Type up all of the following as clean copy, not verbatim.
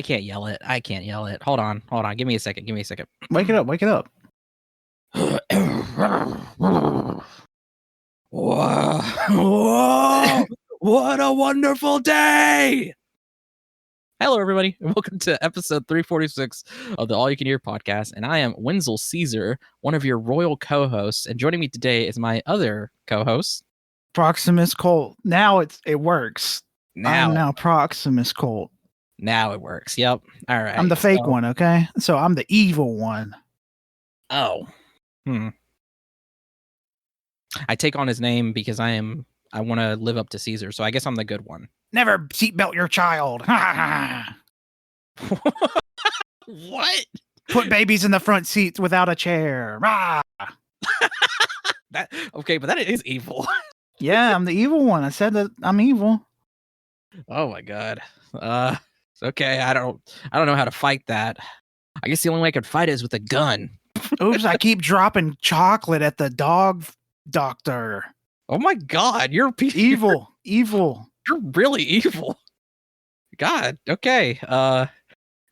can't yell it. I can't yell it. Hold on. Give me a second. Wake it up. Whoa, what a wonderful day! Hello, everybody, and welcome to episode 346 of the All You Can Hear podcast. And I am Wenzel Caesar, one of your royal co-hosts. And joining me today is my other co-host, Proximus Colt. Now it works. I'm now Proximus Colt. Now it works. Yep. All right. I'm the fake one, okay? So I'm the evil one. Oh. I take on his name because I want to live up to Caesar, so I guess I'm the good one. Never seatbelt your child. What? Put babies in the front seats without a chair. Okay, but that is evil. Yeah, I'm the evil one. I said that I'm evil. Oh my god. Okay, I don't know how to fight that. I guess the only way I could fight it is with a gun. Oops, I keep dropping chocolate at the dog doctor. Oh my god, you're evil. You're really evil. God, okay.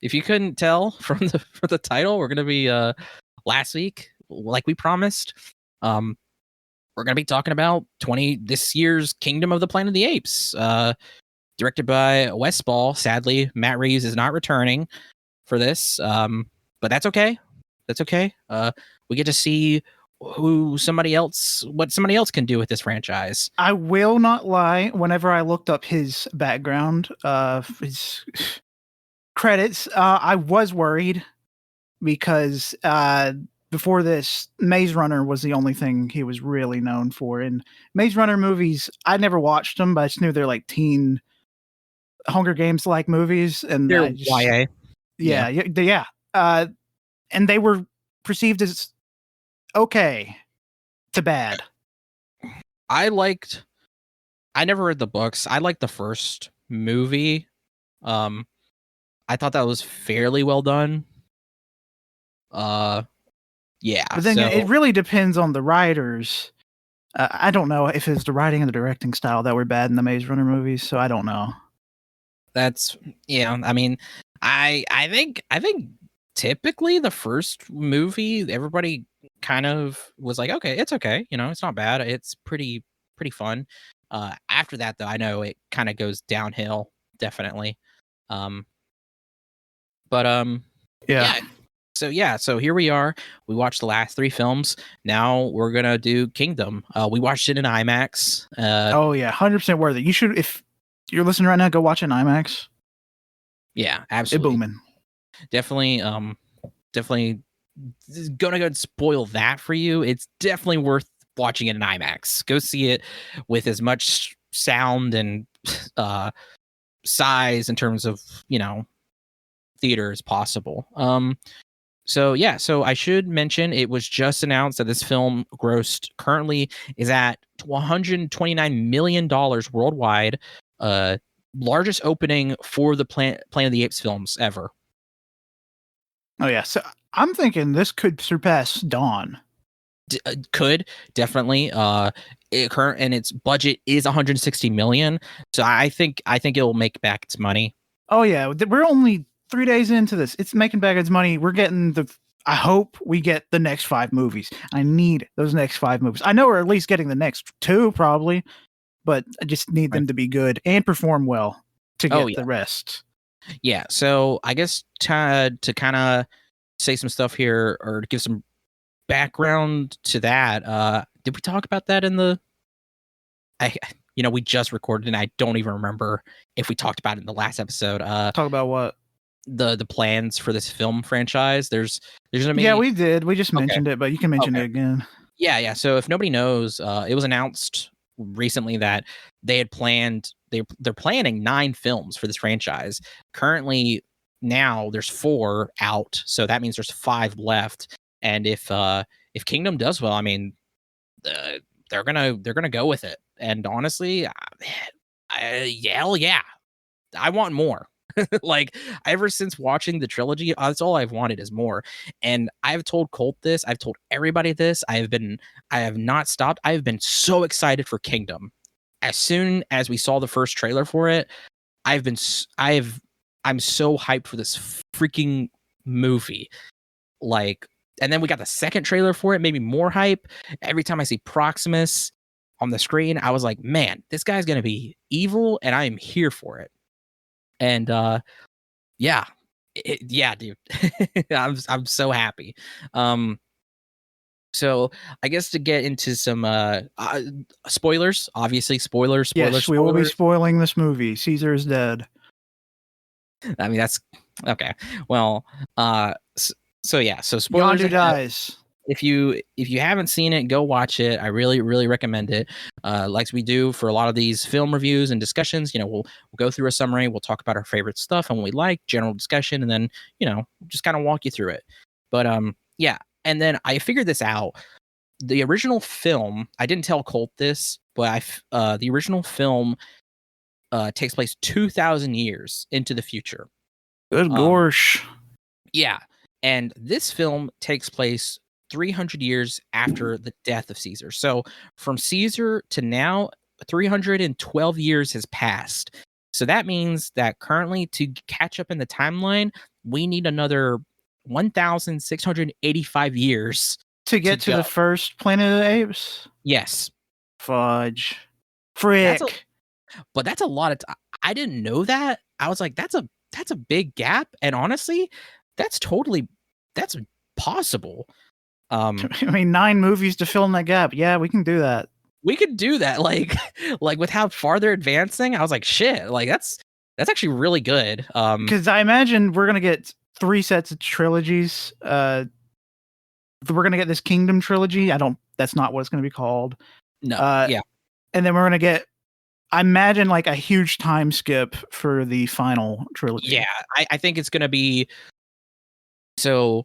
If you couldn't tell from the title, we're gonna be last week, like we promised. We're gonna be talking about this year's Kingdom of the Planet of the Apes, directed by Westball. Sadly, Matt Reeves is not returning for this, but that's okay. We get to see what somebody else can do with this franchise. I will not lie. Whenever I looked up his background, his credits, I was worried because before this, Maze Runner was the only thing he was really known for. And Maze Runner movies, I never watched them, but I just knew they're like teen Hunger Games like movies, and they're YA. Yeah. And they were perceived as okay to bad. I never read the books. I liked the first movie. I thought that was fairly well done. Yeah. But then it really depends on the writers. I don't know if it's the writing and the directing style that were bad in the Maze Runner movies, so I don't know. I mean, I think typically the first movie, everybody kind of was like, okay, it's okay, it's not bad, it's pretty fun. After that, though, I know it kind of goes downhill, definitely. Yeah. So here we are. We watched the last 3 films. Now we're gonna do Kingdom. We watched it in IMAX. 100% worth it. You should, if you're listening right now, go watch it in IMAX. Yeah, absolutely. It's booming. Definitely gonna go and spoil that for you. It's definitely worth watching it in IMAX. Go see it with as much sound and size in terms of theater as possible. So I should mention, it was just announced that this film currently is at $129 million worldwide. Largest opening for the Planet of the Apes films ever. Oh yeah, so I'm thinking this could surpass Dawn. Could definitely. And its budget is 160 million. So I think it'll make back its money. Oh yeah, we're only 3 days into this. It's making back its money. We're getting I hope we get the next 5 movies. I need those next 5 movies. I know we're at least getting the next 2 probably, but I just need them to be good and perform well to get the rest. Yeah, so I guess to kind of say some stuff here, or to give some background to that, did we talk about that in the... we just recorded, and I don't even remember if we talked about it in the last episode. Talk about what? The plans for this film franchise. There's gonna be... Yeah, we did. We just mentioned it, but you can mention it again. Yeah. So if nobody knows, it was announced recently that they had planned... They're planning 9 films for this franchise. Currently, now there's 4 out, so that means there's 5 left. And if Kingdom does well, I mean, they're gonna go with it. And honestly, hell yeah, I want more. Like, ever since watching the trilogy, that's all I've wanted is more. And I've told Colt this. I've told everybody this. I have not stopped. I've been so excited for Kingdom. As soon as we saw the first trailer for it, I've I'm so hyped for this freaking movie. Like, and then we got the second trailer for it, maybe more hype. Every time I see Proximus on the screen, I was like, man, this guy's gonna be evil, and I am here for it. And yeah, yeah, dude, I'm so happy. So I guess to get into some spoilers, obviously spoilers. Yes, we will be spoiling this movie. Caesar is dead. I mean, that's okay. Well, so yeah, so spoilers. Yondu dies. If you haven't seen it, go watch it. I really recommend it. Like we do for a lot of these film reviews and discussions, we'll go through a summary, we'll talk about our favorite stuff and what we like, general discussion, and then just kind of walk you through it. But yeah, and then I figured this out. The original film, I didn't tell Colt this, but the original film takes place 2,000 years into the future. Good gosh. Yeah, and this film takes place 300 years after the death of Caesar. So from Caesar to now, 312 years has passed. So that means that currently, to catch up in the timeline, we need another 1,685 years to get to the first Planet of the Apes. Yes. Fudge. Frick. But that's a lot of time. I didn't know that. I was like, that's a big gap. And honestly, that's possible. I mean, 9 movies to fill in that gap. Yeah, we can do that. We could do that. Like with how far they're advancing, I was like, shit, like that's actually really good. Because I imagine we're gonna get 3 sets of trilogies. We're gonna get this Kingdom trilogy. That's not what it's gonna be called. No. Yeah. And then we're gonna get, I imagine, like a huge time skip for the final trilogy. Yeah, I think it's gonna be. So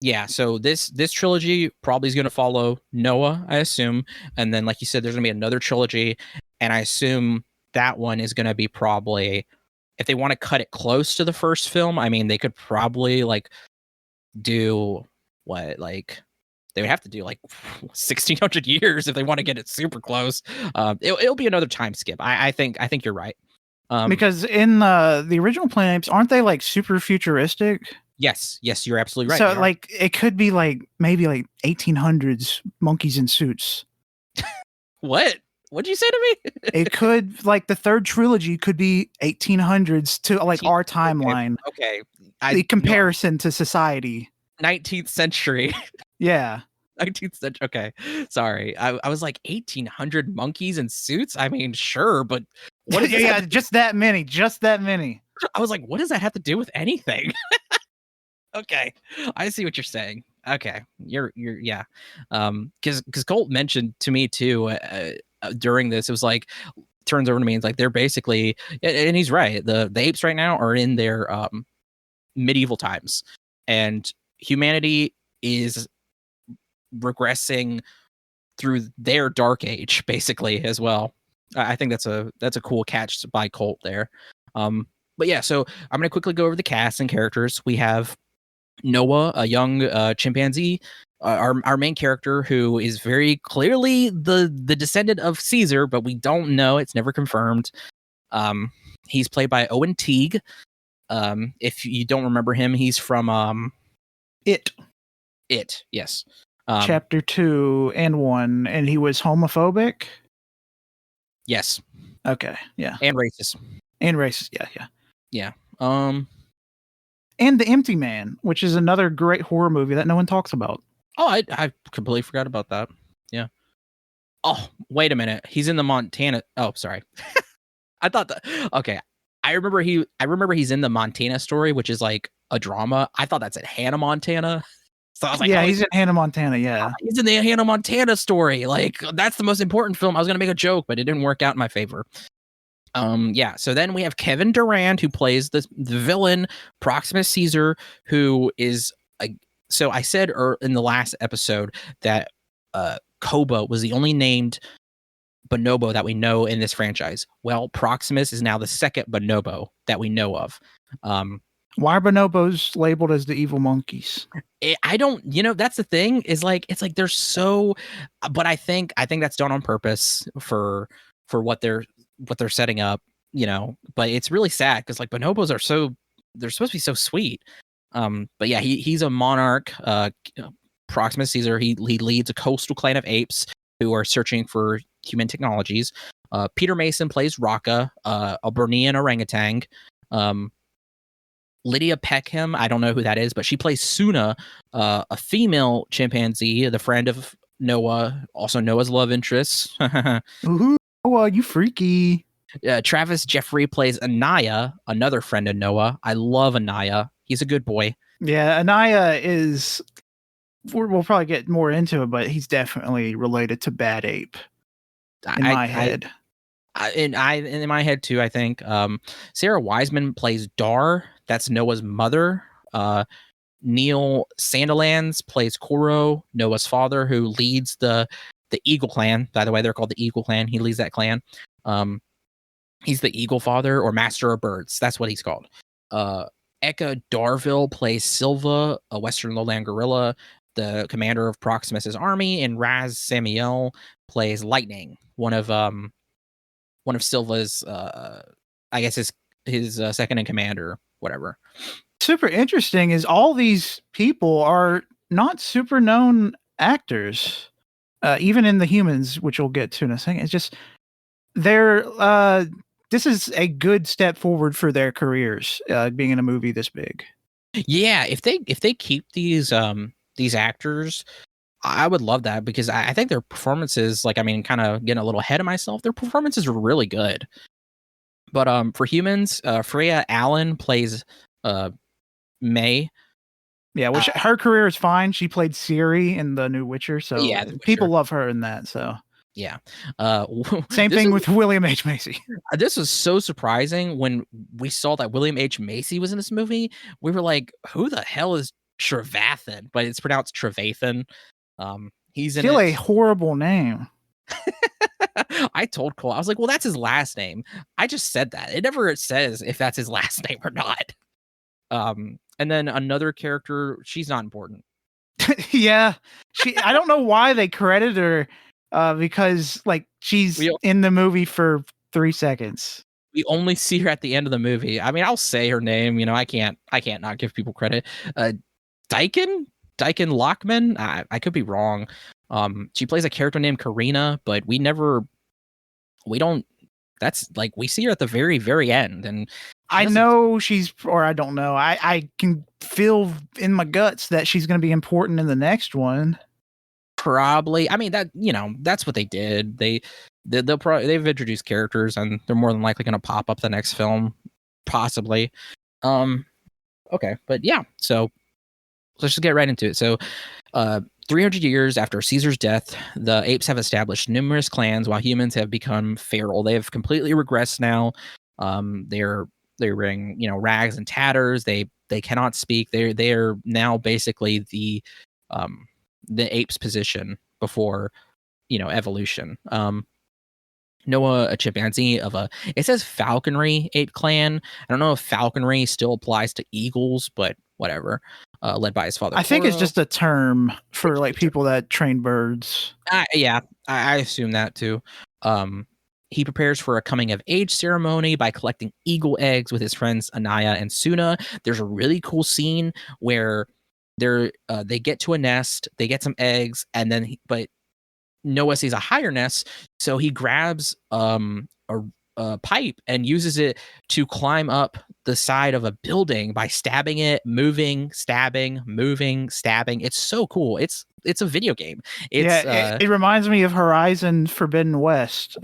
yeah, so this trilogy probably is going to follow Noah, I assume, and then like you said, there's going to be another trilogy, and I assume that one is going to be probably, if they want to cut it close to the first film, I mean, they could probably like do what, like they would have to do like 1,600 years if they want to get it super close. It'll be another time skip. I think you're right. Because in the original Planet Apes, aren't they like super futuristic? Yes, you're absolutely right. So like it could be like maybe like 1800s monkeys in suits. What'd you say to me? It could, like, the third trilogy could be 1800s to like our timeline. Okay. The comparison to society. 19th century. Yeah. 19th century. Okay. Sorry. I was like 1800 monkeys in suits. I mean, sure, but what is yeah, just that many. I was like, what does that have to do with anything? Okay, I see what you're saying. Okay, you're yeah. Because Colt mentioned to me too during this, it was like, turns over to me, it's like they're basically, and he's right. The apes right now are in their medieval times, and humanity is regressing through their dark age, basically, as well. I think that's a cool catch by Colt there. But yeah, so I'm gonna quickly go over the cast and characters. We have Noah, a young chimpanzee, our main character, who is very clearly the descendant of Caesar, but we don't know. It's never confirmed. He's played by Owen Teague. If you don't remember him, he's from It. Yes. Chapter 2 and 1, and he was homophobic. Yes. Okay. Yeah. And racist. Yeah. And The Empty Man, which is another great horror movie that no one talks about. Oh, I completely forgot about that. Yeah. Oh, wait a minute. He's in the Montana. Oh, sorry. I thought that. Okay. I remember he's in the Montana Story, which is like a drama. I thought that's at Hannah Montana. So I was like, yeah, he's in Hannah Montana. Yeah. He's in the Hannah Montana Story. Like, that's the most important film. I was going to make a joke, but it didn't work out in my favor. Yeah, so then we have Kevin Durand, who plays the villain Proximus Caesar, who is so I said in the last episode that Koba was the only named bonobo that we know in this franchise. Well, Proximus is now the second bonobo that we know of. Why are bonobos labeled as the evil monkeys? I don't, that's the thing, is like, it's like they're so, but I think that's done on purpose for what they're setting up, but it's really sad because like bonobos are so they're supposed to be so sweet. But yeah, he's a monarch. Proximus Caesar. He leads a coastal clan of apes who are searching for human technologies. Peter Mason plays Raka, a Bornean orangutan. Lydia Peckham, I don't know who that is, but she plays Suna, a female chimpanzee, the friend of Noah, also Noah's love interest. Ooh, you freaky. Travis Jeffrey plays Anaya, another friend of Noah. I love Anaya. He's a good boy. Yeah, Anaya is. We'll probably get more into it, but he's definitely related to Bad Ape in my head. In my head too, I think. Sarah Wiseman plays Dar. That's Noah's mother. Neil Sandilands plays Koro, Noah's father, who leads the Eagle Clan. By the way, they're called the Eagle Clan. He leads that clan. He's the Eagle Father or Master of Birds. That's what he's called. Eka Darville plays Silva, a Western lowland gorilla, the commander of Proximus's army, and Raz Samuel plays Lightning, one of Silva's, I guess his second in command or whatever. Super interesting is all these people are not super known actors, even in the humans, which we'll get to in a second. It's just they're this is a good step forward for their careers, being in a movie this big. Yeah, if they keep these actors, I would love that, because I think their performances, like, I mean, kind of getting a little ahead of myself, their performances are really good. But for humans, Freya Allen plays May. Yeah, which her career is fine. She played Ciri in the new Witcher, so yeah, people love her in that. So yeah, same thing with William H. Macy. This was so surprising when we saw that William H. Macy was in this movie. We were like, "Who the hell is Trevathan?" But it's pronounced Trevathan. He's still a horrible name. I told Cole, I was like, "Well, that's his last name." I just said that. It never says if that's his last name or not. And then another character, she's not important. Yeah, I don't know why they credited her, because like she's in the movie for 3 seconds. We only see her at the end of the movie. I mean, I'll say her name. You know, I can't not give people credit. Dyken Lockman. I could be wrong. She plays a character named Karina, but we don't. That's like, we see her at the very, very end, and I know I don't know. I can feel in my guts that she's going to be important in the next one. Probably. I mean, that, you know, that's what they did. They've introduced characters, and they're more than likely going to pop up the next film, possibly. Okay, but yeah. So let's just get right into it. So, 300 years after Caesar's death, the apes have established numerous clans, while humans have become feral. They have completely regressed now. They're wearing, you know, rags and tatters. They cannot speak. They're now basically the ape's position before, you know, evolution. Noah, a chimpanzee it says falconry ape clan. I don't know if falconry still applies to eagles, but whatever. Led by his father. I think it's just a term for like people that train birds. Yeah, I assume that too. He prepares for a coming of age ceremony by collecting eagle eggs with his friends Anaya and Suna. There's a really cool scene where they get to a nest, they get some eggs, and then but Noah sees a higher nest, so he grabs a pipe and uses it to climb up the side of a building by stabbing it, moving, stabbing, moving, stabbing. It's so cool. It's a video game. It reminds me of Horizon Forbidden West.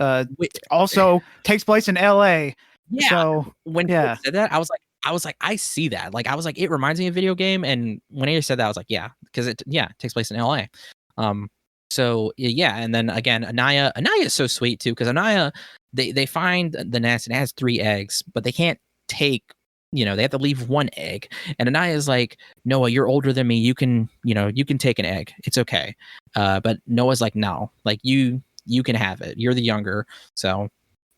Also takes place in LA. Yeah. So when he said that, I was like, I see that. Like, I was like, it reminds me of a video game. And when he said that, I was like, yeah, because it takes place in LA. So yeah, and then again, Anaya is so sweet too, because Anaya, they find the nest and it has 3 eggs, but they can't take, you know, they have to leave 1 egg. And Anaya is like, Noah, you're older than me. You can take an egg. It's okay. But Noah's like, no, like you can have it. You're the younger. So,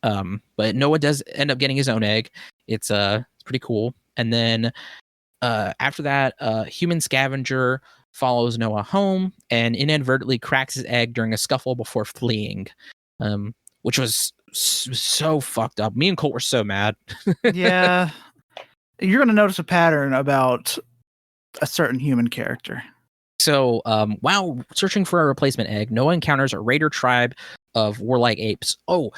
but Noah does end up getting his own egg. It's pretty cool. And then after that, human scavenger follows Noah home and inadvertently cracks his egg during a scuffle before fleeing, which was so fucked up. Me and Colt were so mad. Yeah. You're going to notice a pattern about a certain human character. So, while searching for a replacement egg, Noah encounters a raider tribe of warlike apes. Oh,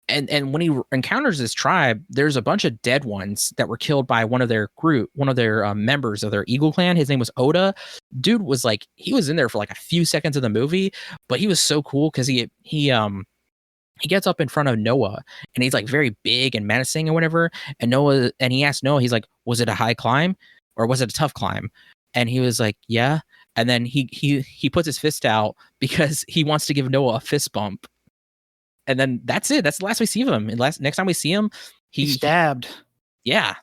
and when he encounters this tribe, there's a bunch of dead ones that were killed by one of their members of their Eagle clan. His name was Oda. Dude was like, he was in there for like a few seconds of the movie, but he was so cool because he gets up in front of Noah and he's like very big and menacing and whatever. And he asked Noah, he's like, was it a high climb or was it a tough climb? And he was like, yeah. And then he puts his fist out because he wants to give Noah a fist bump. And then that's it. That's the last we see of him. And next time we see him, he's stabbed. Yeah.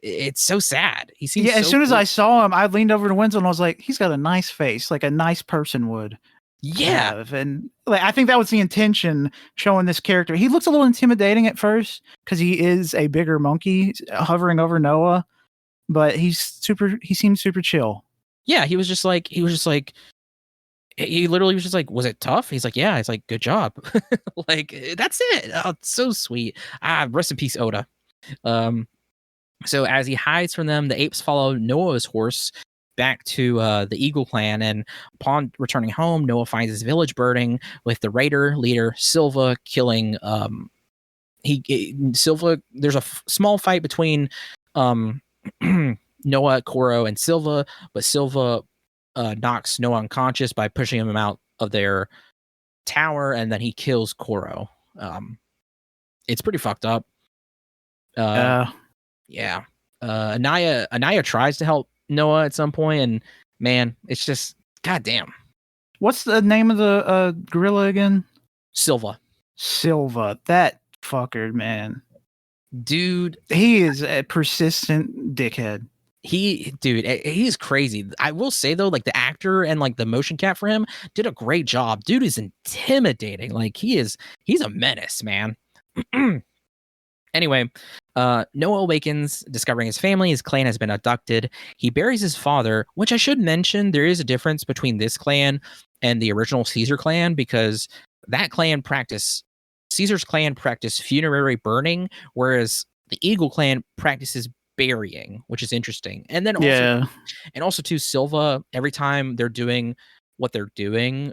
It's so sad. He seems as soon as I saw him, I leaned over to Wenzel and I was like, he's got a nice face, like a nice person would. Yeah. Have. And like, I think that was the intention showing this character. He looks a little intimidating at first because he is a bigger monkey hovering over Noah, but he seems super chill. Yeah. He literally was just like, was it tough? He's like, yeah. It's like, good job. Like, that's it. Oh, it's so sweet. Rest in peace, Oda. So as he hides from them, the apes follow Noah's horse back to the Eagle clan, and upon returning home, Noah finds his village burning with the raider leader Silva killing Silva. There's a small fight between Noah, Koro, and Silva, but Silva knocks Noah unconscious by pushing him out of their tower, and then he kills Koro. It's pretty fucked up. Yeah. Anaya tries to help Noah at some point, and man, it's just goddamn. What's the name of the gorilla again? Silva. That fucker, man. Dude, he is a persistent dickhead. He's crazy. I will say though, like the actor and like the motion cap for him did a great job. Dude is intimidating. Like he's a menace, man. Anyway, Noah awakens, discovering his family. His clan has been abducted. He buries his father, which I should mention, there is a difference between this clan and the original Caesar clan, because Caesar's clan practiced funerary burning, whereas the Eagle clan practices burying, which is interesting. And then also too, Silva, every time they're doing what they're doing,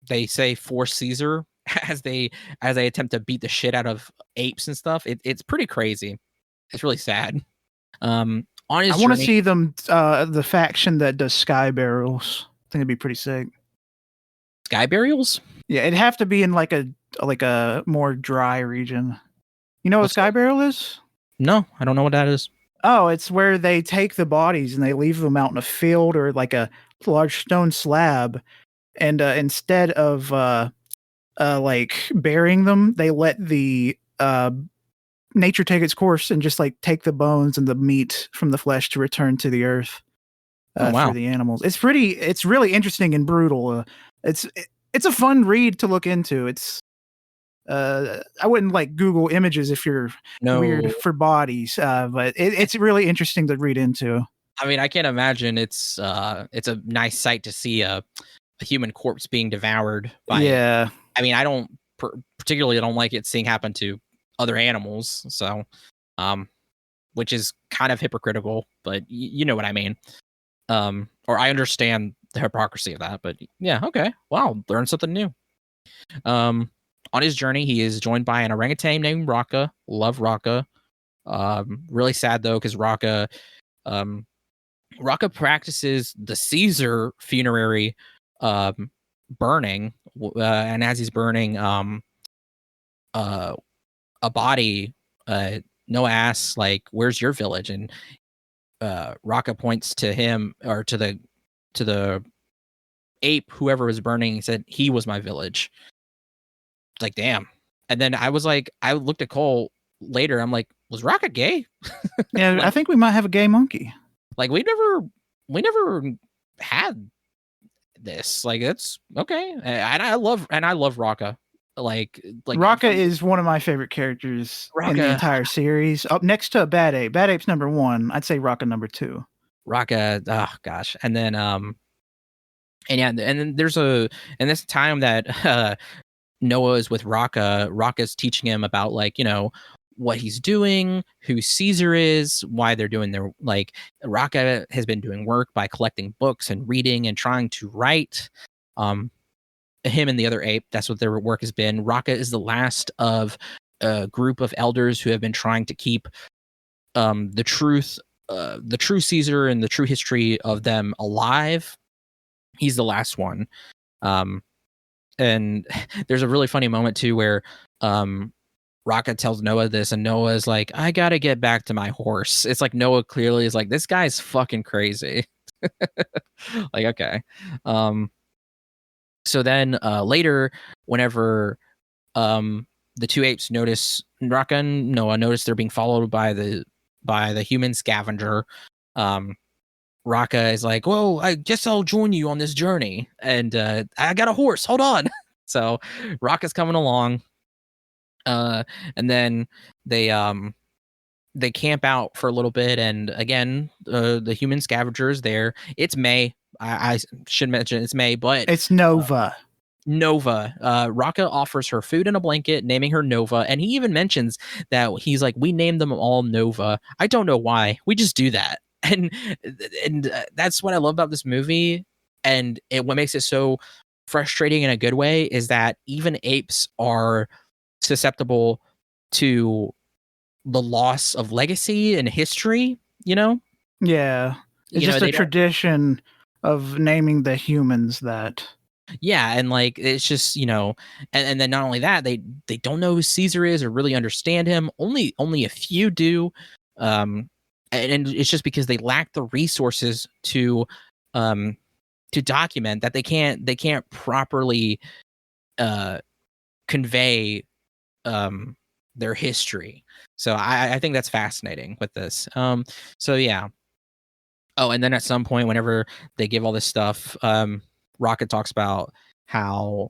they say for Caesar as they attempt to beat the shit out of apes and stuff. It's pretty crazy. It's really sad. I want to see them the faction that does sky burials. I think it'd be pretty sick. Sky burials? Yeah, it'd have to be in like a more dry region. You know what sky burial is? No, I don't know what that is. Oh, it's where they take the bodies and they leave them out in a field or like a large stone slab, and instead of like burying them, they let the nature take its course and just like take the bones and the meat from the flesh to return to the earth for the animals. It's really interesting and brutal. It's a fun read to look into. It's I wouldn't like Google images if you're weird for bodies, but it's really interesting to read into. I mean, I can't imagine it's a nice sight to see a human corpse being devoured by yeah. I mean, I don't particularly like it seeing happen to other animals, so which is kind of hypocritical, but you know what I mean. Or I understand the hypocrisy of that, but yeah, okay. Wow, learn something new. On his journey, he is joined by an orangutan named Raka. Love Raka. Really sad though, because Raka practices the Caesar funerary burning, and as he's burning a body, Noah asks, like, where's your village? And Raka points to him, or to the ape, whoever was burning. He said, he was my village. Like, damn. And then I looked at Cole later, I'm like, was Raka gay? Yeah, like, I think we might have a gay monkey. Like, we never had this. Like, it's okay. And I love Raka. Like Raka is one of my favorite characters in the entire series. Up next to Bad Ape. Bad Ape's number 1. I'd say Raka number 2. Raka, oh gosh. And then and then there's this time that Noah is with Raka. Raka's teaching him about, like, you know, what he's doing, who Caesar is, why they're doing their Raka has been doing work by collecting books and reading and trying to write. Him and the other ape, that's what their work has been. Raka is the last of a group of elders who have been trying to keep the true Caesar and the true history of them alive. He's the last one. And there's a really funny moment too where Raka tells Noah this, and Noah is like, I gotta get back to my horse. It's like Noah clearly is like, this guy's fucking crazy. Like, okay. So then later, whenever the two apes notice, Raka and Noah notice they're being followed by the human scavenger, Raka is like, "Whoa, I guess I'll join you on this journey." And I got a horse. Hold on. So Raka's coming along, and then they camp out for a little bit. And again, the human scavenger is there. It's May. I should mention it's May, but it's Nova. Nova. Raka offers her food and a blanket, naming her Nova, and he even mentions that he's like, "We named them all Nova. I don't know why. We just do that." And that's what I love about this movie, and what makes it so frustrating in a good way is that even apes are susceptible to the loss of legacy and history. Yeah, it's just a tradition of naming the humans that. Yeah, and like it's just and then not only that, they don't know who Caesar is or really understand him. Only a few do. And it's just because they lack the resources to document that they can't properly convey their history. So I think that's fascinating with this. So yeah. Oh, and then at some point, whenever they give all this stuff, Rocket talks about how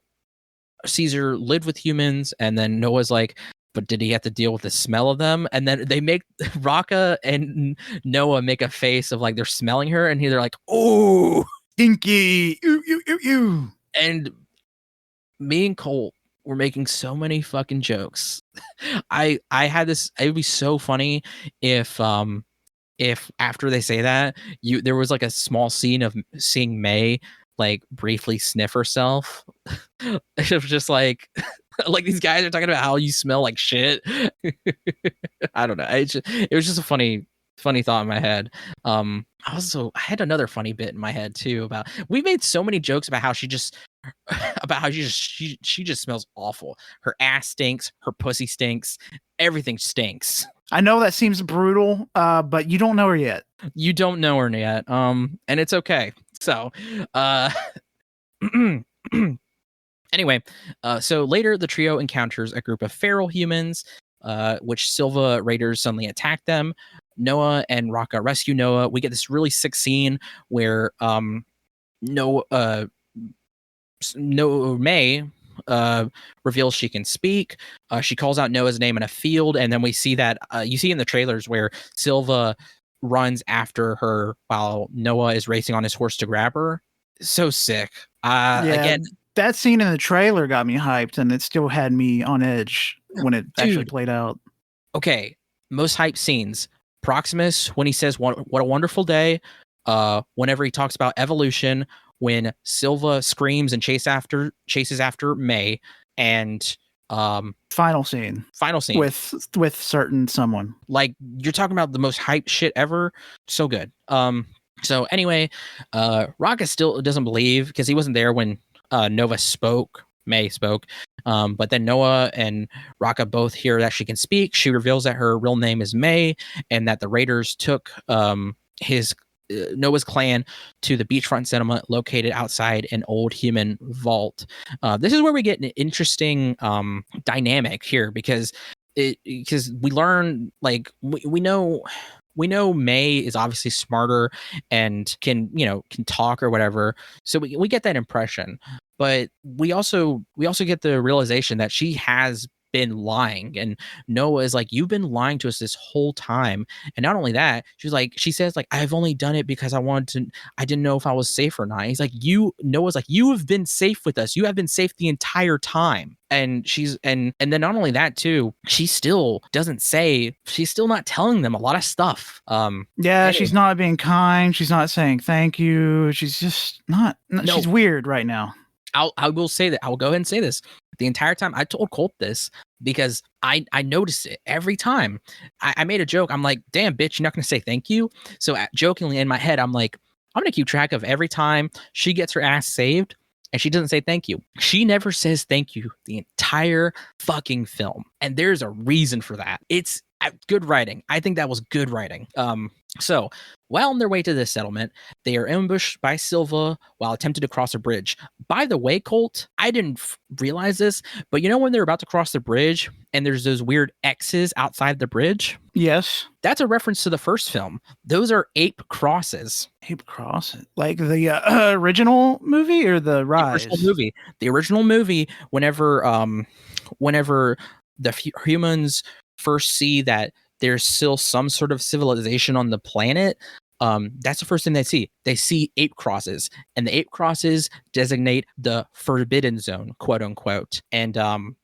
Caesar lived with humans, and then Noah's like, but did he have to deal with the smell of them? And then they make Raka and Noah make a face of like they're smelling her, and they're like, "Oh, stinky!" Ew. And me and Colt were making so many fucking jokes. I had this. It would be so funny if after they say that, there was like a small scene of seeing May like briefly sniff herself. It was just like these guys are talking about how you smell like shit. I don't know. It was just a funny thought in my head. I had another funny bit in my head too about we made so many jokes about how she just smells awful. Her ass stinks, her pussy stinks, everything stinks. I know that seems brutal, but you don't know her yet. You don't know her yet. And it's okay. So, anyway, so later the trio encounters a group of feral humans, which Silva raiders suddenly attack them. Noah and Raka rescue Noah. We get this really sick scene where May reveals she can speak. She calls out Noah's name in a field, and then we see that you see in the trailers where Silva runs after her while Noah is racing on his horse to grab her. So sick. Again, that scene in the trailer got me hyped, and it still had me on edge when it actually played out. Okay, most hype scenes. Proximus when he says what a wonderful day. Whenever he talks about evolution, when Silva screams and chases after May, and final scene with certain someone. Like, you're talking about the most hype shit ever. So good. So anyway, Raka still doesn't believe because he wasn't there when May spoke. But then Noah and Raka both hear that she can speak. She reveals that her real name is May, and that the raiders took Noah's clan to the beachfront settlement located outside an old human vault. This is where we get an interesting dynamic here because we learn, like, we know May is obviously smarter and can talk or whatever. So we get that impression, but we also get the realization that she has been lying. And Noah is like, you've been lying to us this whole time. And not only that, she says like, I've only done it because I didn't know if I was safe or not. He's like, Noah's like, you have been safe with us. You have been safe the entire time. And and then not only that too, she's still not telling them a lot of stuff. She's not being kind. She's not saying thank you. She's just not she's weird right now. I will say that. I will go ahead and say this. The entire time I told Colt this because I noticed it every time. I made a joke. I'm like, damn, bitch, you're not going to say thank you. So jokingly in my head, I'm like, I'm going to keep track of every time she gets her ass saved and she doesn't say thank you. She never says thank you the entire fucking film. And there's a reason for that. It's good writing. I think that was good writing. So while on their way to this settlement, they are ambushed by Silva while attempting to cross a bridge. By the way, Colt, I didn't realize this, but you know when they're about to cross the bridge and there's those weird X's outside the bridge? Yes. That's a reference to the first film. Those are ape crosses. Ape crosses? Like the original movie or the Rise? The original movie, whenever the humans first see that there's still some sort of civilization on the planet, that's the first thing they see. They see ape crosses, and the ape crosses designate the forbidden zone, quote unquote. And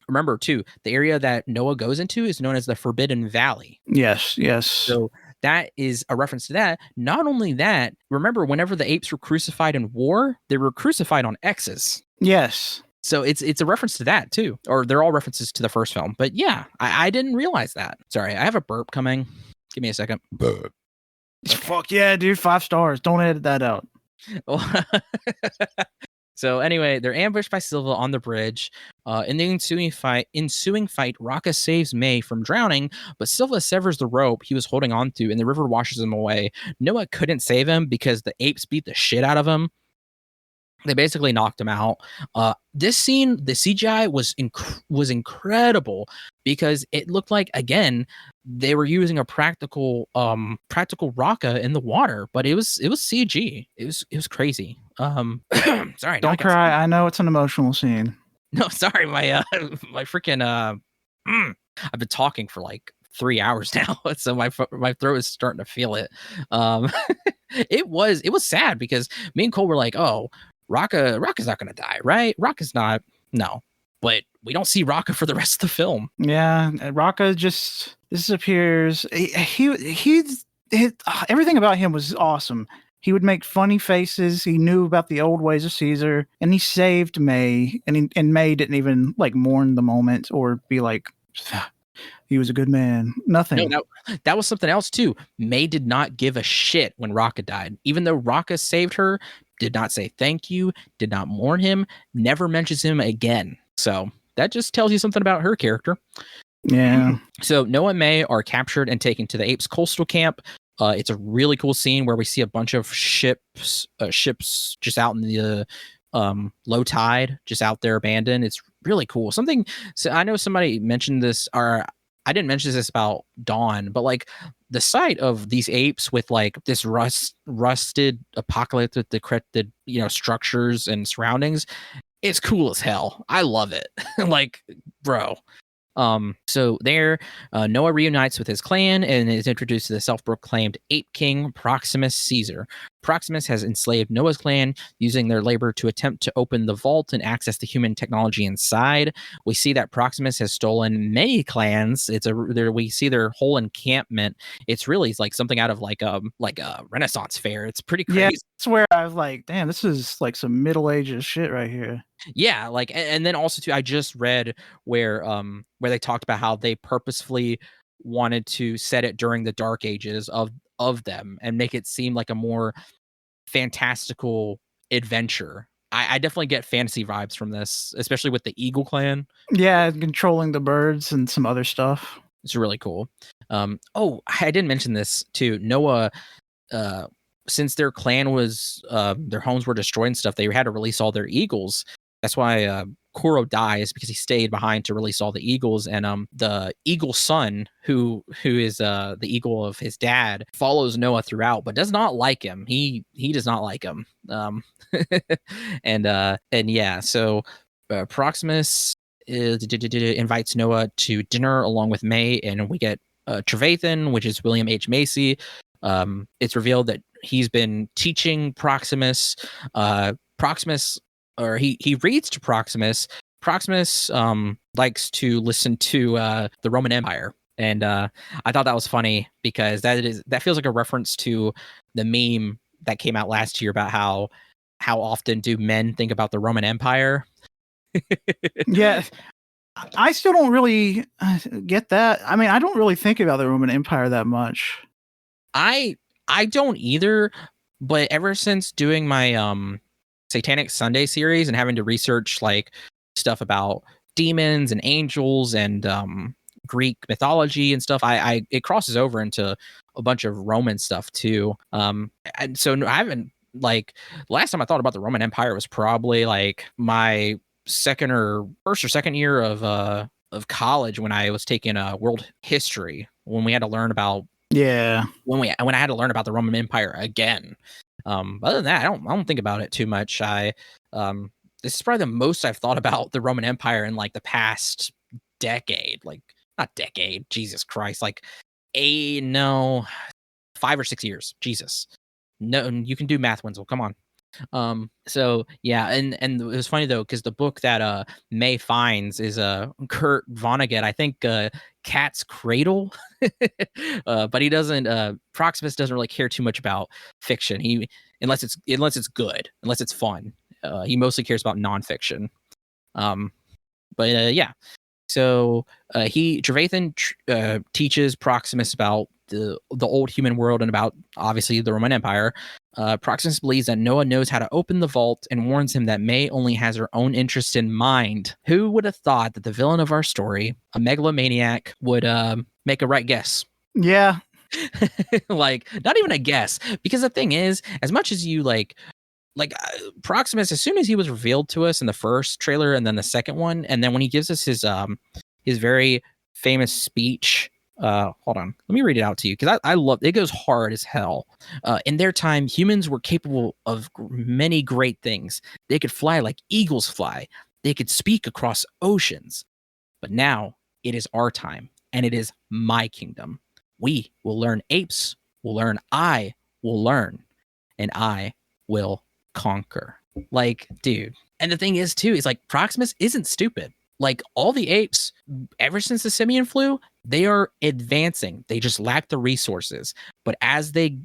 remember too, the area that Noah goes into is known as the Forbidden Valley. Yes. So that is a reference to that. Not only that, remember whenever the apes were crucified in war, they were crucified on X's. Yes. So it's a reference to that too, or they're all references to the first film. But yeah, I didn't realize that. Sorry, I have a burp coming. Give me a second. Burp. Okay. Fuck yeah, dude! 5 stars. Don't edit that out. So anyway, they're ambushed by Silva on the bridge. In the ensuing fight, Raka saves May from drowning, but Silva severs the rope he was holding on to, and the river washes him away. Noah couldn't save him because the apes beat the shit out of him. They basically knocked him out. This scene, the CGI was incredible because it looked like, again, they were using a practical Raka in the water, but it was CG. It was crazy. Sorry. Don't cry. I know it's an emotional scene. No, sorry. My freaking I've been talking for like 3 hours now, so my throat is starting to feel it. It was sad because me and Cole were like, oh, Raka's not gonna die, right? Raka's not, no. But we don't see Raka for the rest of the film. Yeah, Raka just disappears. He's everything about him was awesome. He would make funny faces. He knew about the old ways of Caesar, and he saved May. And May didn't even like mourn the moment or be like, he was a good man. Nothing. No, that was something else too. May did not give a shit when Raka died, even though Raka saved her. Did not say thank you. Did not mourn him. Never mentions him again. So that just tells you something about her character. Yeah. So Noah and May are captured and taken to the Apes coastal camp. It's a really cool scene where we see a bunch of ships just out in the low tide, just out there abandoned. It's really cool. So I know somebody mentioned this, or I didn't mention this about Dawn, but like the sight of these apes with like this rusted apocalyptic decrepit, structures and surroundings, it's cool as hell. I love it. Like, bro. So there, Noah reunites with his clan and is introduced to the self-proclaimed ape king Proximus Caesar. Proximus has enslaved Noah's clan, using their labor to attempt to open the vault and access the human technology inside. We see that Proximus has stolen many clans. We see their whole encampment. It's really like something out of like a Renaissance fair. It's pretty crazy. Yeah, that's where I was like, damn, this is like some Middle Ages shit right here. Yeah, like, and then also too, I just read where they talked about how they purposefully wanted to set it during the Dark Ages of them and make it seem like a more fantastical adventure. I definitely get fantasy vibes from this, especially with the Eagle Clan. Yeah, controlling the birds and some other stuff. It's really cool. Oh, I didn't mention this too. Noah, since their clan was their homes were destroyed and stuff, they had to release all their eagles. That's why Kuro dies, because he stayed behind to release all the eagles, and the eagle son, who is the eagle of his dad, follows Noah throughout, but does not like him. He does not like him. And yeah, so Proximus invites Noah to dinner along with May, and we get Trevathan, which is William H. Macy. It's revealed that he's been teaching Proximus. Proximus, or he reads to Proximus. Proximus likes to listen to the Roman Empire, and I thought that was funny because that feels like a reference to the meme that came out last year about how often do men think about the Roman Empire. Yeah, I still don't really get that. I mean, I don't really think about the Roman Empire that much. I don't either, but ever since doing my Satanic Sunday series and having to research like stuff about demons and angels and Greek mythology and stuff, I it crosses over into a bunch of Roman stuff too. And so I haven't, like, last time I thought about the Roman Empire was probably like my first or second year of college when I was taking world history, when we had to learn about when I had to learn about the Roman Empire again. Other than that, I don't think about it too much. This is probably the most I've thought about the Roman Empire in like the past decade. Like, not decade, Jesus Christ, like 5 or 6 years. Jesus. No, you can do math, Wenzel. Come on. So yeah, and it was funny though, because the book that May finds is Kurt Vonnegut, I think Cat's Cradle. But he doesn't Proximus doesn't really care too much about fiction. Unless it's good, unless it's fun. He mostly cares about nonfiction. Yeah. So Trevathan teaches Proximus about the old human world and about obviously the Roman Empire. Proximus believes that Noah knows how to open the vault and warns him that May only has her own interest in mind. Who would have thought that the villain of our story, a megalomaniac, would make a right guess? Yeah. Like, not even a guess, because the thing is, as much as you like Proximus, as soon as he was revealed to us in the first trailer and then the second one, and then when he gives us his very famous speech, hold on, let me read it out to you, because I love it. Goes hard as hell. In their time, humans were capable of many great things. They could fly like eagles fly. They could speak across oceans. But now it is our time, and it is my kingdom. We will learn apes. Will learn. I will learn, and I will conquer. Like, dude. And the thing is too, is like Proximus isn't stupid. Like, all the apes, ever since the simian flu, they are advancing. They just lack the resources. But as they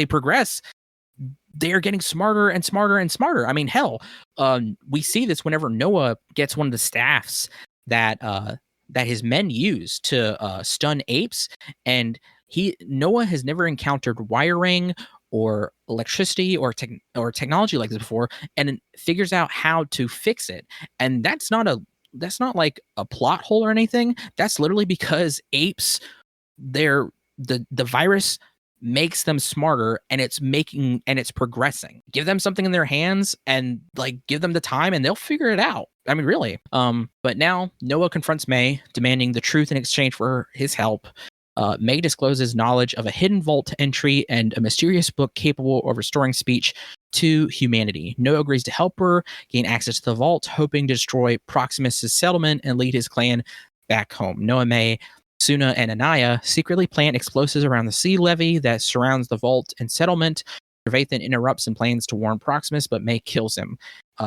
progress, they are getting smarter and smarter and smarter. I mean, hell, we see this whenever Noah gets one of the staffs that his men use to stun apes, and Noah has never encountered wiring or electricity or technology like this before, and figures out how to fix it. And that's not like a plot hole or anything. That's literally because apes, the virus makes them smarter, and it's progressing. Give them something in their hands and like give them the time, and they'll figure it out. I mean, really. But now Noah confronts May, demanding the truth in exchange for his help. May discloses knowledge of a hidden vault entry and a mysterious book capable of restoring speech to humanity. Noah agrees to help her gain access to the vault, hoping to destroy Proximus's settlement and lead his clan back home. Noah, May, Suna, and Anaya secretly plant explosives around the sea levee that surrounds the vault and settlement. Trevathan interrupts and plans to warn Proximus, but May kills him.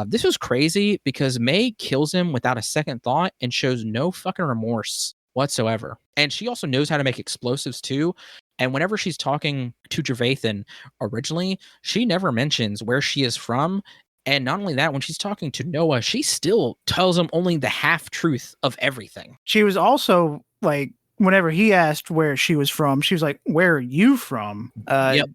This was crazy because May kills him without a second thought and shows no fucking remorse whatsoever. And she also knows how to make explosives too. And whenever she's talking to Trevathan originally, she never mentions where she is from. And not only that, when she's talking to Noah, she still tells him only the half truth of everything. She was also like, whenever he asked where she was from, she was like, "Where are you from?" Yep.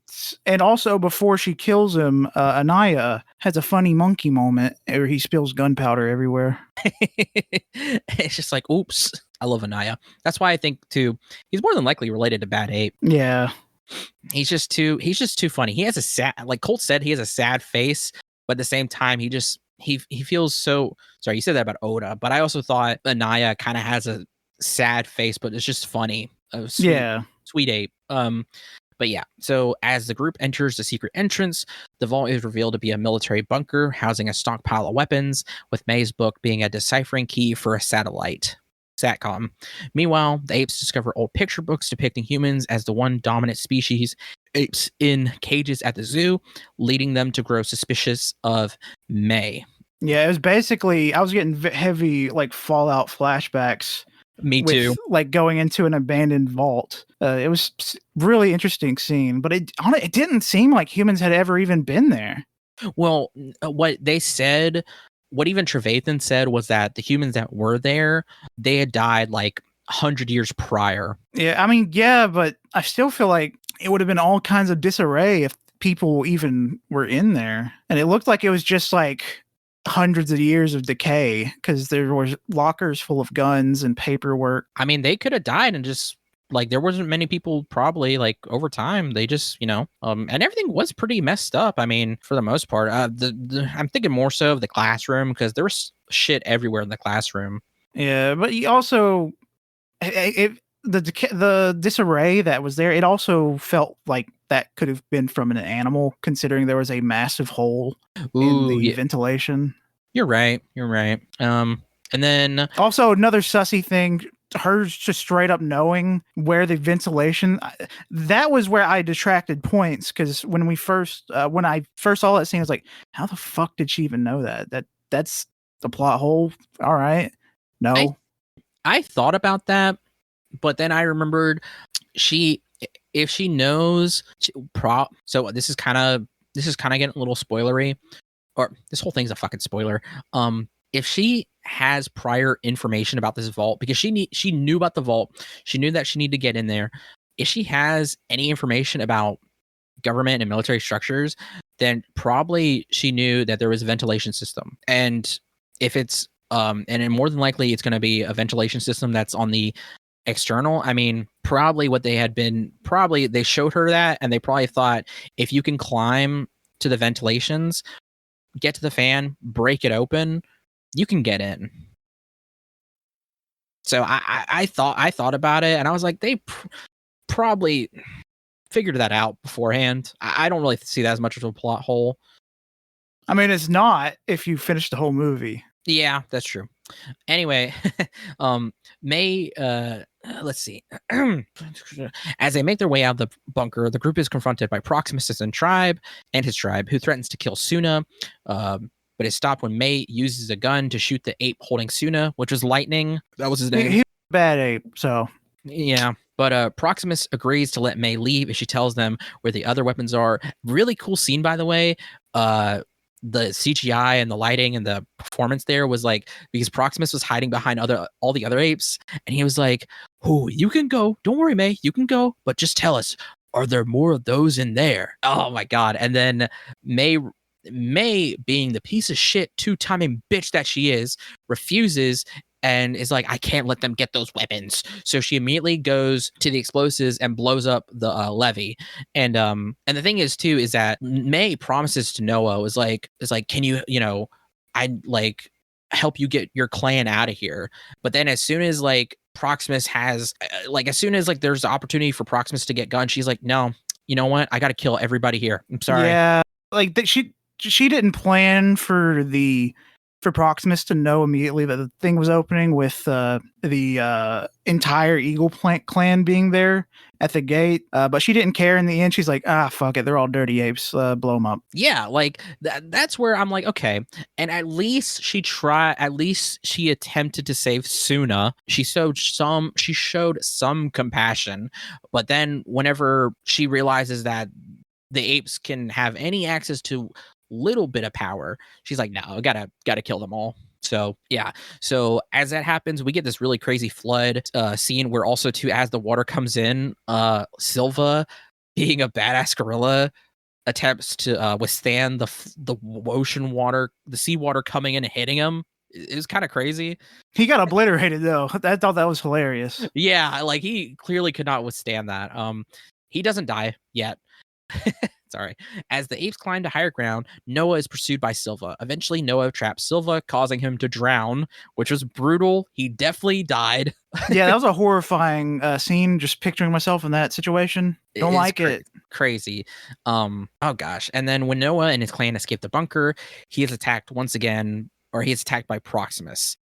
And also, before she kills him, Anaya has a funny monkey moment where he spills gunpowder everywhere. It's just like, oops. I love Anaya. That's why I think too, he's more than likely related to Bad Ape. Yeah. He's just too funny. He has a sad, like Colt said, he has a sad face, but at the same time, he feels so. Sorry, you said that about Oda, but I also thought Anaya kind of has a sad face, but it's just funny. Sweet ape. But But yeah, so as the group enters the secret entrance, the vault is revealed to be a military bunker housing a stockpile of weapons, with May's book being a deciphering key for a SATCOM. Meanwhile, the apes discover old picture books depicting humans as the one dominant species, apes in cages at the zoo, leading them to grow suspicious of May. Yeah, it was basically, I was getting heavy like Fallout flashbacks. Me too. Like going into an abandoned vault. It was really interesting scene, but it didn't seem like humans had ever even been there. Well, what they said, what even Trevathan said, was that the humans that were there, they had died like 100 years prior. Yeah, I mean, yeah, but I still feel like it would have been all kinds of disarray if people even were in there. And it looked like it was just like hundreds of years of decay because there was lockers full of guns and paperwork. I mean, they could have died and just like there wasn't many people probably like over time. They just, and everything was pretty messed up. I mean, for the most part, I'm thinking more so of the classroom because there was shit everywhere in the classroom. Yeah, but he also, the disarray that was there, it also felt like that could have been from an animal, considering there was a massive hole in the ventilation. You're right. And then also another sussy thing, her just straight up knowing where the ventilation, that was where I detracted points, because when I first saw that scene, I was like, how the fuck did she even know that's the plot hole? All right. No. I thought about that, but then I remembered if she knows so this is kind of getting a little spoilery, or this whole thing's a fucking spoiler. If she has prior information about this vault, because she knew about the vault, she knew that she needed to get in there. If she has any information about government and military structures, then probably she knew that there was a ventilation system. And if it's and more than likely it's going to be a ventilation system that's on the external. I mean, probably they showed her that, and they probably thought, if you can climb to the ventilations, get to the fan, break it open, you can get in. So I thought about it, and I was like, they probably figured that out beforehand. I don't really see that as much of a plot hole. I mean, it's not if you finish the whole movie. Yeah, that's true. Anyway, May, let's see. As they make their way out of the bunker, the group is confronted by Proximus and his tribe, who threatens to kill Suna, but is stopped when May uses a gun to shoot the ape holding Suna, which was Lightning. That was his name. He's a bad ape, so. Yeah, but Proximus agrees to let May leave if she tells them where the other weapons are. Really cool scene, by the way. The CGI and the lighting and the performance there was like, because Proximus was hiding behind all the other apes, and he was like, "Oh, you can go. Don't worry, May. You can go, but just tell us, are there more of those in there?" Oh my god! And then May, being the piece of shit two-timing bitch that she is, refuses and is like, "I can't let them get those weapons." So she immediately goes to the explosives and blows up the levee. And the thing is too, is that May promises to Noah, is like, "Can you, I like help you get your clan out of here." But then as soon as like Proximus has as soon as like there's the opportunity for Proximus to get guns, she's like, "No, you know what? I got to kill everybody here. I'm sorry." Yeah, like she didn't plan for Proximus to know immediately that the thing was opening, with the entire Eagle clan being there at the gate. But she didn't care in the end. She's like, fuck it. They're all dirty apes. Blow them up. Yeah, like that's where I'm like, okay. And at least she attempted to save Suna. She showed some compassion. But then whenever she realizes that the apes can have any access to little bit of power, she's like, "No, I gotta kill them all." So yeah, so as that happens, we get this really crazy flood scene where also too, as the water comes in, Silva, being a badass gorilla, attempts to withstand the ocean water, the seawater coming in and hitting him. It was kind of crazy. He got obliterated though. I thought that was hilarious. Yeah, like he clearly could not withstand that. He doesn't die yet. Sorry. As the apes climb to higher ground, Noah is pursued by Silva. Eventually, Noah traps Silva, causing him to drown, which was brutal. He definitely died. Yeah, that was a horrifying scene. Just picturing myself in that situation. Don't like it. Crazy. Oh gosh. And then when Noah and his clan escape the bunker, he is attacked once again, or he is attacked by Proximus.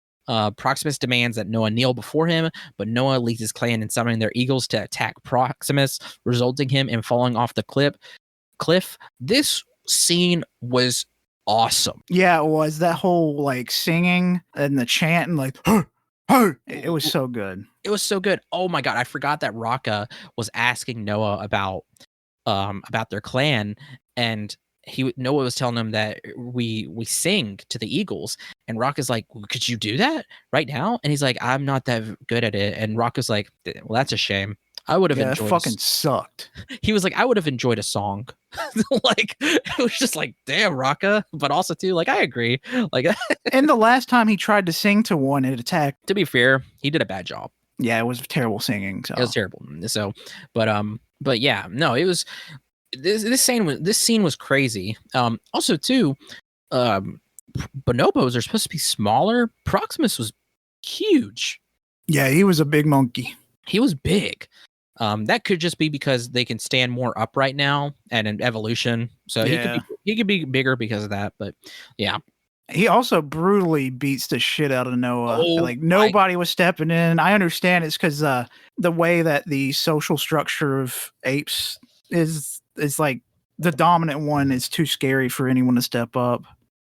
Proximus demands that Noah kneel before him, but Noah leads his clan in summoning their eagles to attack Proximus, resulting him in falling off the cliff. This scene was awesome. Yeah, it was. That whole like singing and the chanting, like it was so good. It was so good. Oh my god, I forgot that Raka was asking Noah about their clan, and Noah was telling him that we sing to the eagles, and Raka's like, well, could you do that right now? And he's like, I'm not that good at it. And Raka's like, well, that's a shame. I would have enjoyed. It fucking sucked. He was like, I would have enjoyed a song. Like, it was just like, damn, Raka. But also too, like, I agree. Like, and the last time he tried to sing to one, it attacked. To be fair, he did a bad job. Yeah, it was terrible singing. So. It was terrible. So, but yeah, no, it was. This scene was crazy. Also too, bonobos are supposed to be smaller. Proximus was huge. Yeah, he was a big monkey. He was big. That could just be because they can stand more upright now and in evolution. So he could be bigger because of that. But yeah. He also brutally beats the shit out of Noah. Like nobody was stepping in. I understand it's because the way that the social structure of apes is like the dominant one is too scary for anyone to step up.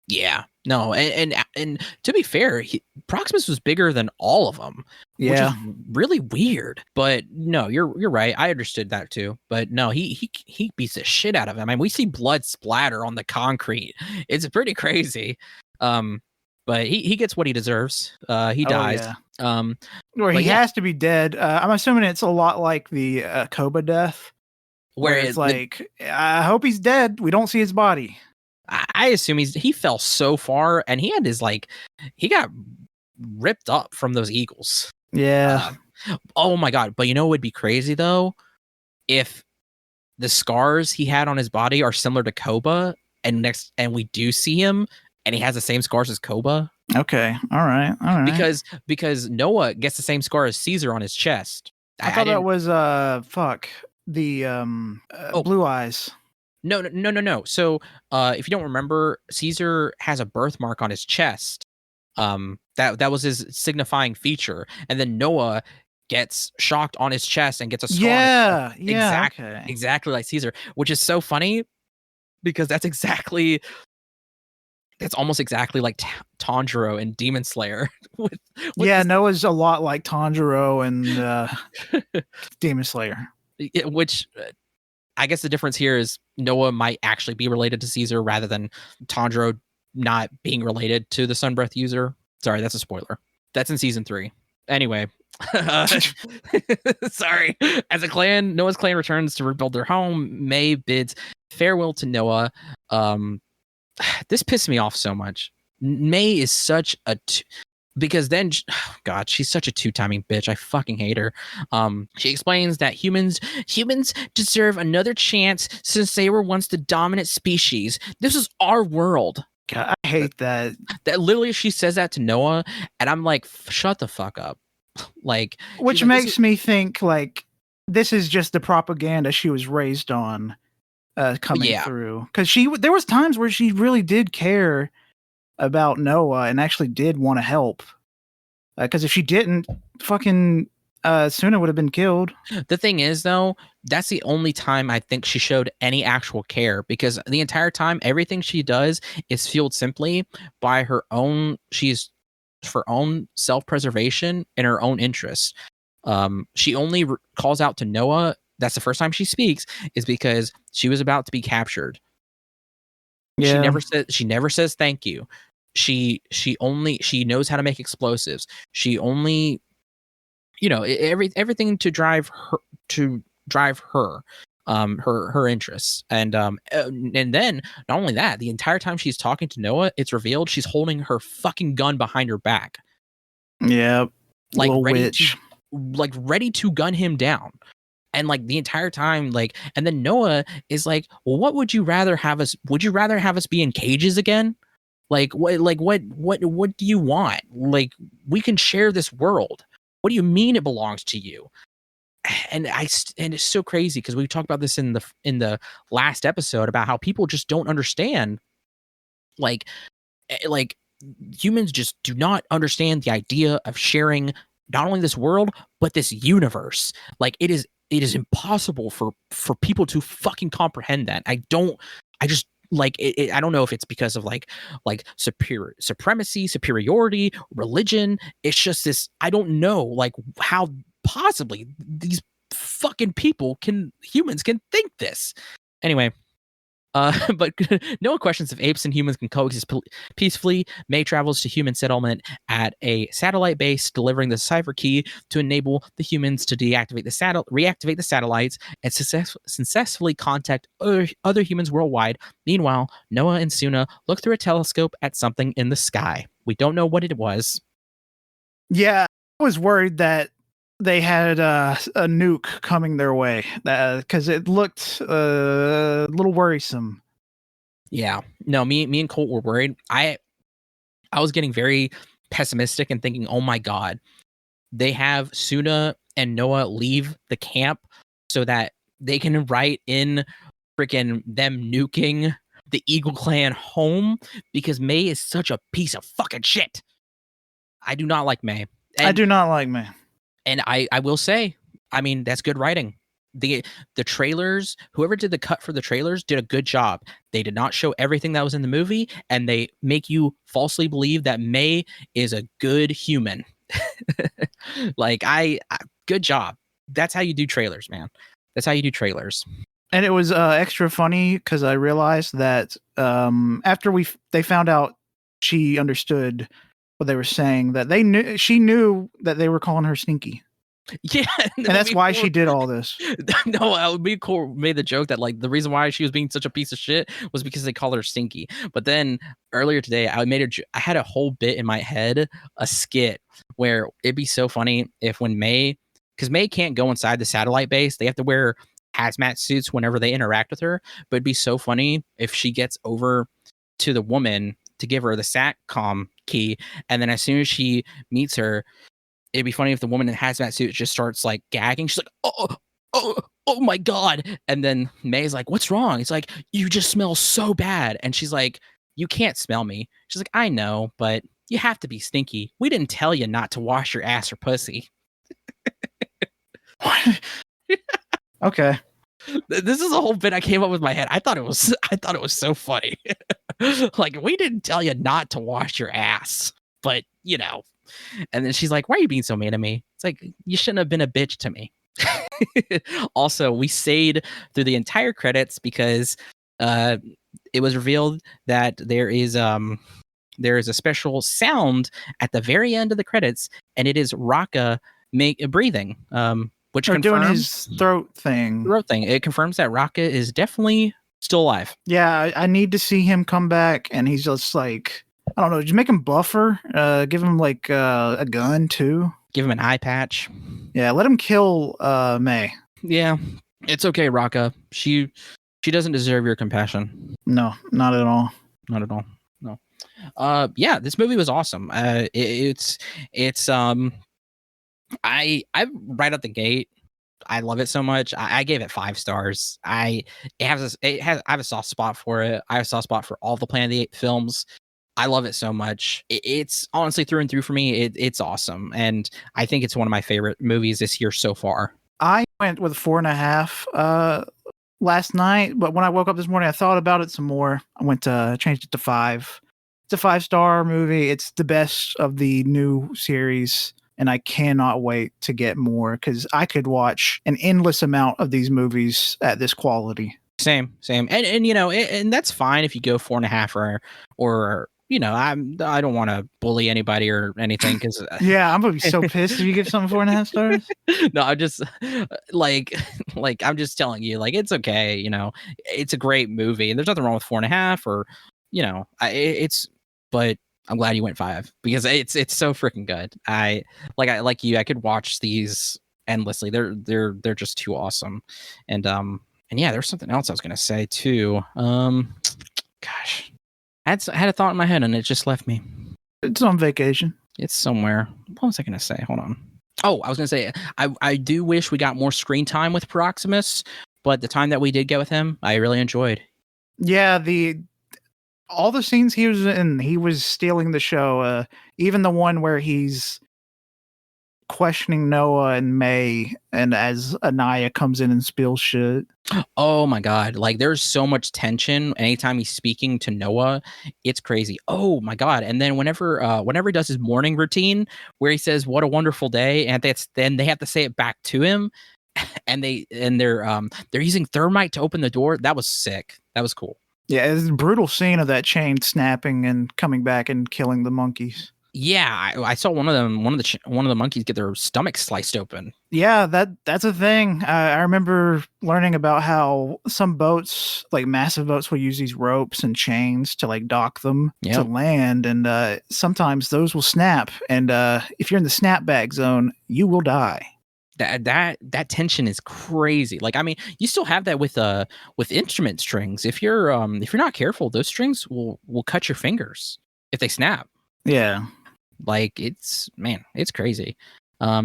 Yeah. No, and to be fair, Proximus was bigger than all of them, which is really weird. But no, you're right. I understood that too. But no, he beats the shit out of him. I mean, we see blood splatter on the concrete. It's pretty crazy. But he gets what he deserves. He dies. Yeah. Or he has to be dead. I'm assuming it's a lot like the Koba death, where it's like, I hope he's dead. We don't see his body. I assume he fell so far, and he got ripped up from those eagles. Yeah. Oh my god! But you know what would be crazy though, if the scars he had on his body are similar to Koba, and we do see him, and he has the same scars as Koba. Okay. All right. Because Noah gets the same scar as Caesar on his chest. I thought that was Blue Eyes. No. So, if you don't remember, Caesar has a birthmark on his chest. That was his signifying feature, and then Noah gets shocked on his chest and gets a scar. Exactly like Caesar, which is so funny because that's almost exactly like Tanjiro in Demon Slayer. Noah's a lot like Tanjiro and Demon Slayer, which. I guess the difference here is Noah might actually be related to Caesar rather than Tanjiro not being related to the Sunbreath user. Sorry, that's a spoiler. That's in season 3. Anyway, sorry. As a clan, Noah's clan returns to rebuild their home. May bids farewell to Noah. This pissed me off so much. May is such a... because then, God, she's such a two-timing bitch. I fucking hate her. She explains that humans deserve another chance since they were once the dominant species. This is our world. God, I hate that. That literally, she says that to Noah, and I'm like, shut the fuck up. Like, which makes me think like this is just the propaganda she was raised on, coming through. Because there was times where she really did care about Noah and actually did want to help, because if she didn't, fucking Suna would have been killed. The thing is though, that's the only time I think she showed any actual care, because the entire time everything she does is fueled simply by her own self-preservation and her own interests. She only calls out to Noah. That's the first time she speaks, is because she was about to be captured. She never says thank you. She knows how to make explosives. She only, everything to drive her interests. And then not only that, the entire time she's talking to Noah, it's revealed she's holding her fucking gun behind her back. Yeah. Like ready to gun him down. And like the entire time, like, and then Noah is like, well, what would you rather have us? Would you rather have us be in cages again? What do you want? Like, we can share this world. What do you mean it belongs to you? And it's so crazy because we talked about this in the last episode about how people just don't understand, like like humans just do not understand the idea of sharing not only this world but this universe. Like it is impossible for people to fucking comprehend that. I just like I don't know if it's because of like supremacy, superiority, religion. It's just this, I don't know like how possibly these fucking humans can think this. Anyway, but no questions if apes and humans can coexist peacefully. May travels to human settlement at a satellite base, delivering the cipher key to enable the humans to reactivate the satellites and successfully contact other humans worldwide. Meanwhile, Noah and Suna look through a telescope at something in the sky. We don't know what it was. Yeah, I was worried that they had a nuke coming their way because it looked a little worrisome. Yeah, no, me and Colt were worried. I was getting very pessimistic and thinking, oh my god, they have Suna and Noah leave the camp so that they can write in freaking them nuking the Eagle Clan home, because May is such a piece of fucking shit. I do not like May. I do not like May. And I will say, I mean, that's good writing. The trailers, whoever did the cut for the trailers did a good job. They did not show everything that was in the movie, and they make you falsely believe that May is a good human. Like good job. That's how you do trailers, man. That's how you do trailers. And it was extra funny because I realized that after they found out she understood what they were saying, that she knew that they were calling her stinky. Yeah, and that's why she did all this. No, me and Cole made the joke that like the reason why she was being such a piece of shit was because they call her stinky. But then earlier today, I had a whole bit in my head, a skit where it'd be so funny if when because May can't go inside the satellite base, they have to wear hazmat suits whenever they interact with her. But it'd be so funny if she gets over to the woman to give her the SATCOM key, and then as soon as she meets her, it'd be funny if the woman in hazmat suit just starts like gagging. She's like, oh my god. And then May's like, what's wrong? It's like, you just smell so bad. And she's like, you can't smell me. She's like, I know, but you have to be stinky. We didn't tell you not to wash your ass or pussy. Okay. This is a whole bit I came up with in my head. I thought it was so funny. Like, we didn't tell you not to wash your ass, but you know. And then she's like, why are you being so mean to me? It's like, you shouldn't have been a bitch to me. Also, we stayed through the entire credits because it was revealed that there is a special sound at the very end of the credits, and it is Raka breathing, which confirms doing his throat thing. It confirms that Raka is definitely still alive. Yeah, I need to see him come back, and he's just like, I don't know, just make him buffer. Give him like a gun too. Give him an eye patch. Yeah, let him kill May. Yeah, it's okay, Raka. She doesn't deserve your compassion. No, not at all. Not at all. No. Yeah, this movie was awesome. It's I right out the gate, I love it so much. I gave it 5 stars. I have a soft spot for it. I have a soft spot for all the Planet of the Apes films. I love it so much. It's honestly through and through for me. It's awesome, and I think it's one of my favorite movies this year so far. I went with 4.5 last night, but when I woke up this morning, I thought about it some more. I went to changed it to 5. It's a 5-star movie. It's the best of the new series, and I cannot wait to get more because I could watch an endless amount of these movies at this quality. Same, and you know, and that's fine if you go 4.5 or you know, I don't want to bully anybody or anything because yeah, I'm gonna be so pissed if you give something 4.5 stars. No, I'm just like I'm just telling you, like, it's okay. You know, it's a great movie, and there's nothing wrong with 4.5 or you know, but I'm glad you went 5 because it's so freaking good. I like you. I could watch these endlessly. They're just too awesome. And yeah, there's something else I was gonna say too. Gosh, I had a thought in my head and it just left me. It's on vacation. It's somewhere. What was I gonna say? Hold on. Oh, I was gonna say I do wish we got more screen time with Proximus, but the time that we did get with him, I really enjoyed. Yeah, all the scenes he was in, he was stealing the show. Even the one where he's questioning Noah and May, and as Anaya comes in and spills shit. Oh my god, like there's so much tension anytime he's speaking to Noah. It's crazy. Oh my god. And then whenever he does his morning routine where he says what a wonderful day, and then they have to say it back to him, and they're using thermite to open the door. That was sick. That was cool. Yeah, it's a brutal scene of that chain snapping and coming back and killing the monkeys. Yeah, I saw one of the monkeys get their stomach sliced open. Yeah, that's a thing. I remember learning about how some boats, like massive boats, will use these ropes and chains to like dock them to land, and sometimes those will snap. And if you're in the snapback zone, you will die. That tension is crazy. Like, I mean, you still have that with instrument strings. If you're not careful, those strings will cut your fingers if they snap. Yeah. Like it's crazy. Yeah,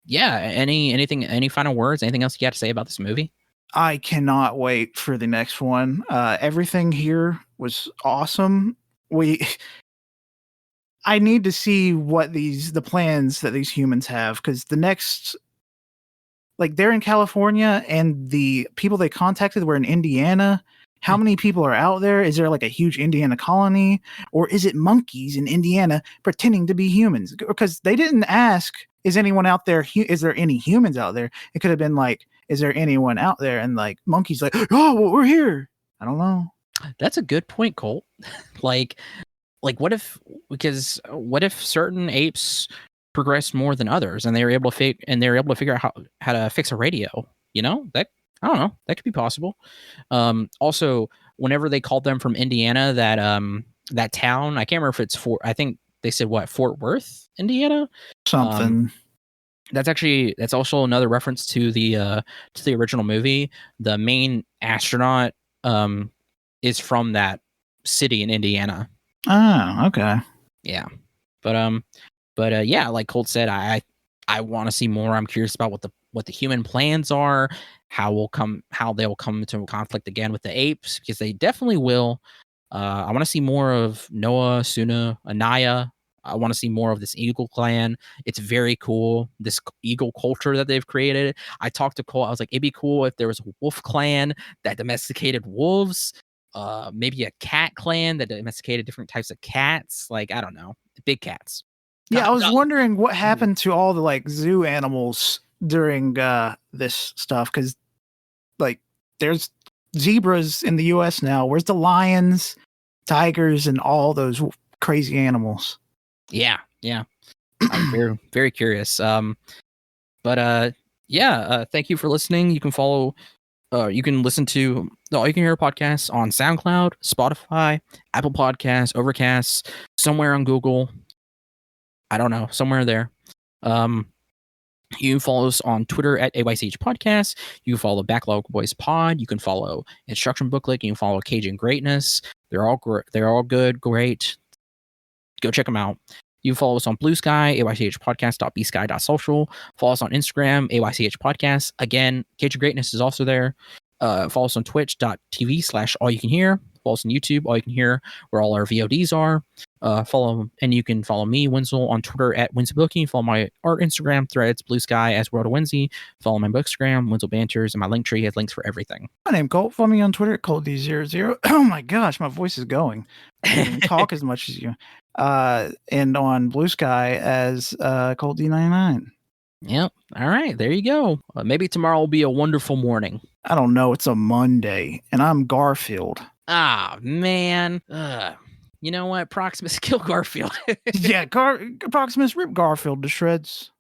any final words, anything else you got to say about this movie? I cannot wait for the next one. Everything here was awesome. I need to see what the plans that these humans have, because the next, like, they're in California and the people they contacted were in Indiana. How many people are out there? Is there like a huge Indiana colony, or is it monkeys in Indiana pretending to be humans? Because they didn't ask, is anyone out there? Is there any humans out there? It could have been like, is there anyone out there? And like monkeys like, oh, well, we're here. I don't know. That's a good point, Colt. like what if certain apes progressed more than others and they were able to figure out how to fix a radio? You know, that, I don't know, that could be possible. Also, whenever they called them from Indiana, that town, I can't remember if it's I think they said Fort Worth, Indiana? Something. That's also another reference to the original movie. The main astronaut is from that city in Indiana. Oh, okay. Yeah. But yeah, like Colt said, I want to see more. I'm curious about what the human plans are, how they'll come into conflict again with the apes, because they definitely will. I want to see more of Noah, Suna, Anaya. I want to see more of this eagle clan. It's very cool, this eagle culture that they've created. I talked to Cole. I was like, it'd be cool if there was a wolf clan that domesticated wolves. Maybe a cat clan that domesticated different types of cats. Like, I don't know, big cats. Yeah, I was wondering what happened to all the like zoo animals during this stuff, because like there's zebras in the US now. Where's the lions, tigers, and all those crazy animals? Yeah. I'm very, very curious. Yeah, thank you for listening. You can follow you can listen to the All You Can Hear podcast on SoundCloud, Spotify, Apple Podcasts, Overcast, somewhere on Google. I don't know, somewhere there. You can follow us on Twitter at AYCH Podcast. You can follow Backlog BoyZ Pod. You can follow Instruction Booklet. You can follow Cage and Greatness. They're all good, great. Go check them out. You can follow us on Blue Sky, aychpodcast.bsky.social. Follow us on Instagram, AYCH Podcast. Again, Cage and Greatness is also there. Follow us on twitch.tv/AllYouCanHear. Follow us on YouTube, All You Can Hear, where all our VODs are. And you can follow me, Wenzel, on Twitter at WenzelBooking. Follow my art Instagram, Threads, Blue Sky as World of Wenzel. Follow my Bookstagram, Wenzel Banters, and my Linktree has links for everything. My name Colt. Follow me on Twitter at ColtD00. Oh my gosh, my voice is going. I don't even talk as much as you. And on Blue Sky as ColtD99. Yep. All right. There you go. Maybe tomorrow will be a wonderful morning. I don't know. It's a Monday, and I'm Garfield. Ah, man. You know what? Proximus kill Garfield. Yeah, Proximus rip Garfield to shreds.